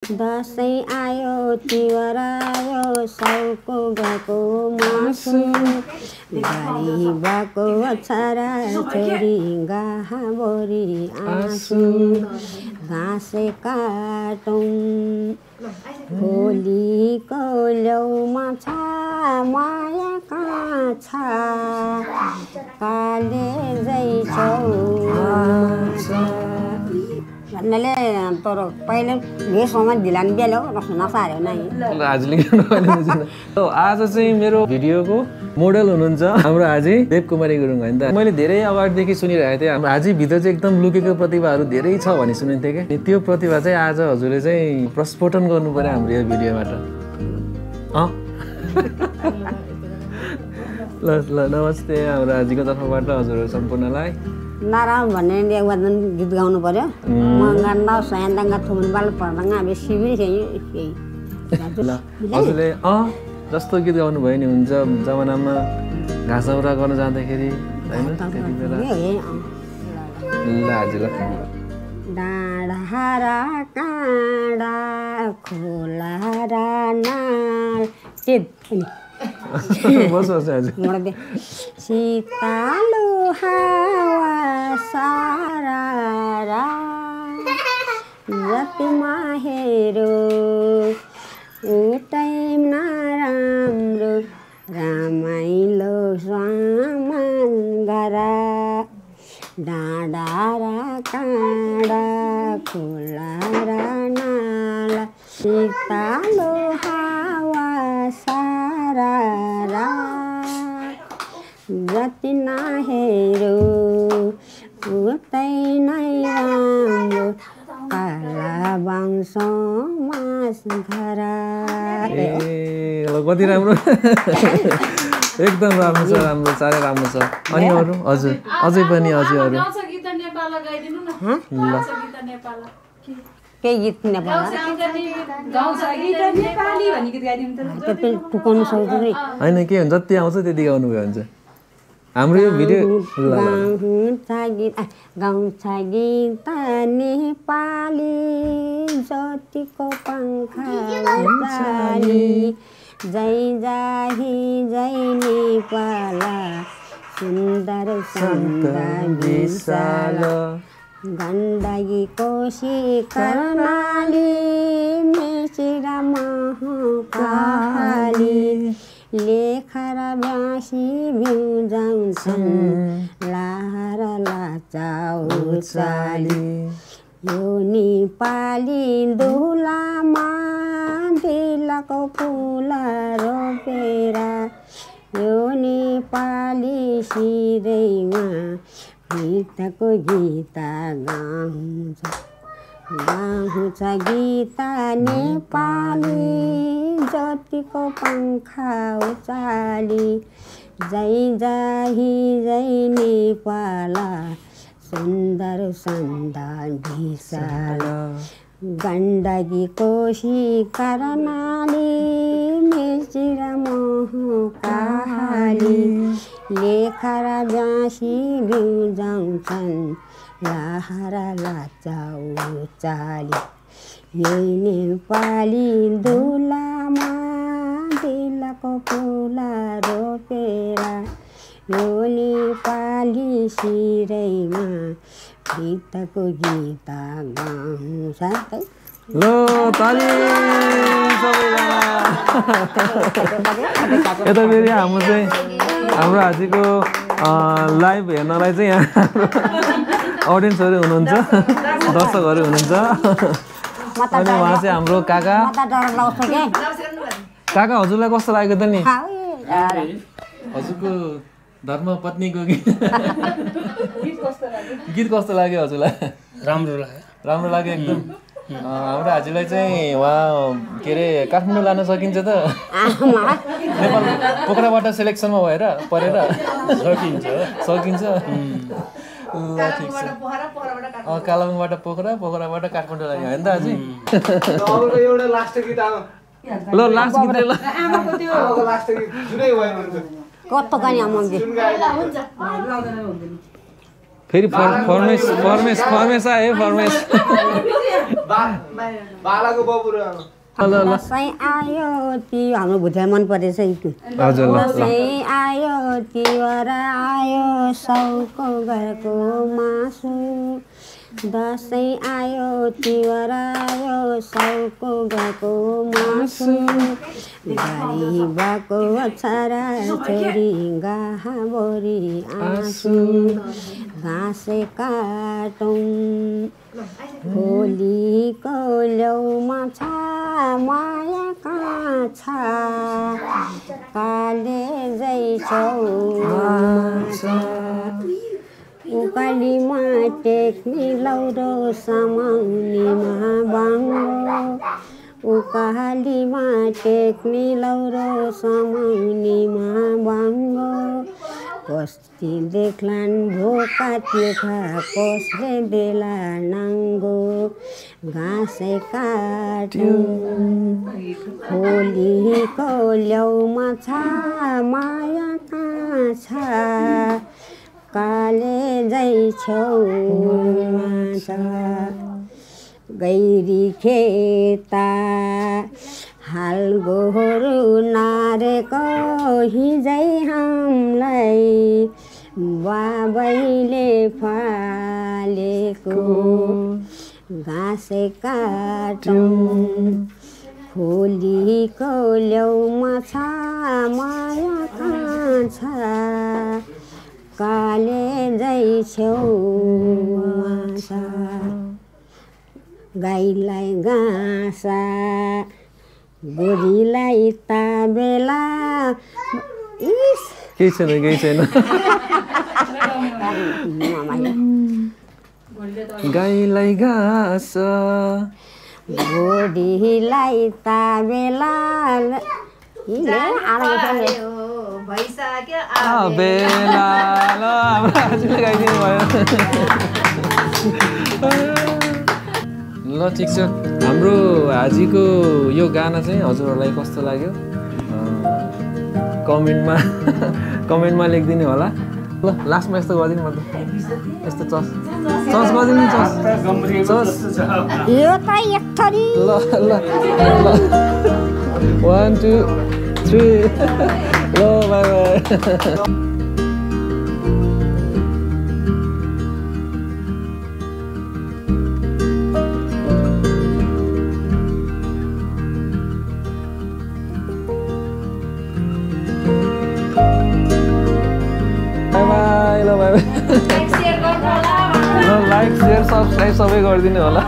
दसैँ आयो तिहार आयो साउको गएको मासु गरिबको छोरा छोरी गाहाबोरी आँसु घाँसे काटौँ होलीको ल्याउमा छ माया कहाँ छ कालेजै छौ भन्नाले तर पहिले भेषमा ढिलान बेला हो नसार्यो नै आज चाहिँ मेरो भिडियोको मोडल हुनुहुन्छ हाम्रो हाजी देवकुमारी गुरुङ होइन त। मैले धेरै अगाडिदेखि सुनिरहेको थिएँ हाम्रो हाजी भित्र चाहिँ एकदम लुकेको प्रतिभाहरू धेरै छ भनी सुनिन्थेँ कि त्यो प्रतिभा चाहिँ आज हजुरले चाहिँ प्रस्फोटन गर्नु पर्यो हाम्रो यो भिडियोबाट। ल ल नमस्ते हाम्रो हाजीको तर्फबाट हजुरहरू सम्पूर्णलाई। नारायण भन्ने एक वचन गीत गाउनु पर्यो मङ्गान्दा सयान्दाङ्गा थुमन बाल पर्दाङ्गा हामी शिविर ल हजुरले जस्तो गीत गाउनु भयो नि हुन्छ जमानामा घाँस औरा गर्न जाँदाखेरि होइन त्यति बेला ल हाजी ल। डाँडा र काँडा खोला र नाल शीतलो हावा सारा जतिमा हेरो उतै नराम्रो रमाइलो सामान गरा डाँडा र काँडा खोला र नाल शीतलो हावा सारा जति नहेरो उतै नै राम्रो काला बाङ्स मास घरा। कति राम्रो एकदम राम्रो छ राम्रो साह्रै राम्रो छ। अनि अरू हजुर अझै पनि अझै अरू केही गीत नेपाल टुकाउनु सक्छु नि होइन के हुन्छ जति आउँछ त्यति गाउनु भयो हुन्छ हाम्रो यो भिडियो। गाउँछ गीत नेपाली जतिको पङ्खा उचाली जै जाही जै नेपाल सुन्दर सुन्दर विशाल गण्डकी कोशी कर्णाली मेसिरा महाकाली लेखर ब्यासी भिउजाउँछन् लाहार लाचाउ चाली यो नेपाली दुलामा दिलको फुल रोपेर यो नेपाली सिरैमा गीतको गीत गाउँछ गीत नेपाली जतिको पङ्खा उचाली जै जाही जै नेपाल सुन्दर सुन्दर विशाल गण्डकी कोशी कर्णाली मेसिर महाकाली लेखर ब्यासी भिउजाउँछन् लाहार लाचाउ चाली यही नेपाली दुलामा दिलको फुला रोपेर यो नेपाली सिरैमा गीतको गीत गाउँछ। ल ताली यता फेरि हाम्रो चाहिँ हाम्रो हाजीको लाइभ हेर्नलाई चाहिँ यहाँ अडियन्सहरू हुनुहुन्छ दर्शकहरू हुनुहुन्छ अनि उहाँ चाहिँ हाम्रो काका काका हजुरलाई कस्तो लाग्यो त नि हजुरको धर्मपत्नीको गीत कस्तो लाग्यो हजुरलाई? राम्रो लाग्यो एकदम। हाम्रो हाजीलाई चाहिँ उहाँ के अरे काठमाडौँ लान सकिन्छ त नेपाल पोखराबाट सेलेक्सनमा भएर परेर सकिन्छ ल ठिक छ कालाबुङबाट पोखराबाट काठमाडौँ लाग्यो होइन त हाजी ल लास्ट गीत ल कस्तो कानी आउँछ फेरि फर्मेस आयो फर्मेस बालाको बबु र दसैँ आयो ती हाम्रो भुटिया मन परेछ गीत हजुर ल दसैँ आयो तिहार आयो साउको घरको मासु दसैँ आयो तिहार आयो साउको घरको मासु गरिबको छोरा छोरी गाहाबोरी आँसु घाँस काटौँ होलीको ल्याउमा छ माया कहाँ छ काले छेउमा उकालीमा टेक्ने लौरो समाउनेमा बाङ्गो उकालीमा टेक्ने लौरो समाउनेमा बाङ्गो कस्ती देख्लान् भोका तिखा कसले देला नाङ्गो घाँस काट्यौँ होलीको ल्याउमा छ माया कहाँ छ काले छेउमा छ गैरी खेता हाल गोरु नारेको हिजै हामीलाई बाबैले फालेको घाँस काटौँ होलीको ल्याउमा छ माया कहाँ छ काले छेउमा छ गाईलाई घाँस गोरीलाई ताबेला केही छैन गाईलाई घाँस गोरीलाई ताबेला बेला ल हाम्रो आजले गाइदिनु भयो ल ठिक छ हाम्रो आजको यो गाना चाहिँ हजुरहरूलाई कस्तो लाग्यो कमेन्टमा लेखिदिनु होला ल लास्टमा यस्तो गरिदिनु पर्छ यस्तो चस गरिदिनु चस यो त एक थरी ल 1 2 3 ल बाई लाइक शेयर सब्सक्राइब सबै गरिदिनु होला